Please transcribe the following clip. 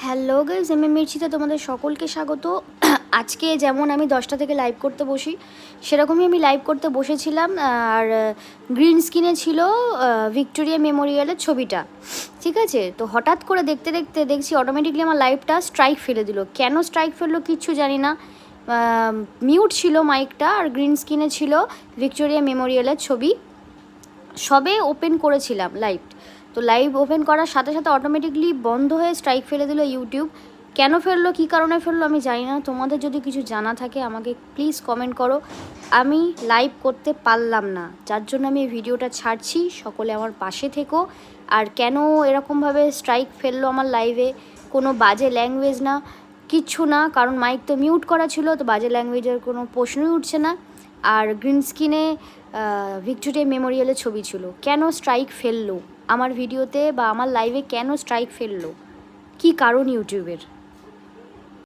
Hello guys, আমি মির্চিতে তোমাদের সকলকে স্বাগত। আজকে যেমন আমি 10টা থেকে লাইভ করতে বসি, সেরকমই আমি লাইভ করতে বসেছিলাম। আর গ্রিন স্ক্রিনে ছিল ভিক্টোরিয়া মেমোরিয়ালের ছবিটা, ঠিক আছে। তো হঠাৎ করে দেখতে দেখতে দেখছি অটোমেটিকলি আমার লাইভটা স্ট্রাইক ফেলে দিল। কেন স্ট্রাইক ফেললো কিচ্ছু জানি না। মিউট ছিল মাইকটা, আর গ্রিন স্ক্রিনে ছিল ভিক্টোরিয়া মেমোরিয়ালের ছবি। সবে ওপেন করেছিলাম লাইভ, তো লাইভ ওপেন করার সাথে সাথে অটোমেটিকলি বন্ধ হয়ে স্ট্রাইক ফেলে দিল ইউটিউব। কেন ফেললো, কী কারণে ফেললো আমি জানি না। তোমাদের যদি কিছু জানা থাকে আমাকে প্লিজ কমেন্ট করো। আমি লাইভ করতে পারলাম না, যার জন্য আমি এই ভিডিওটা ছাড়ছি। সকলে আমার পাশে থেকো। আর কেন এরকমভাবে স্ট্রাইক ফেললো আমার লাইভে, কোনো বাজে ল্যাঙ্গুয়েজ না, কিচ্ছু না, কারণ মাইক তো মিউট করা ছিল, তো বাজে ল্যাঙ্গুয়েজের কোনো প্রশ্নই উঠছে না। আর গ্রিন স্ক্রিনে ভিক্টোরিয়া মেমোরিয়ালের ছবি ছিল। কেন স্ট্রাইক ফেললো আমার ভিডিওতে বা আমার লাইভে, কেন স্ট্রাইক ফেললো, কী কারণ ইউটিউবের?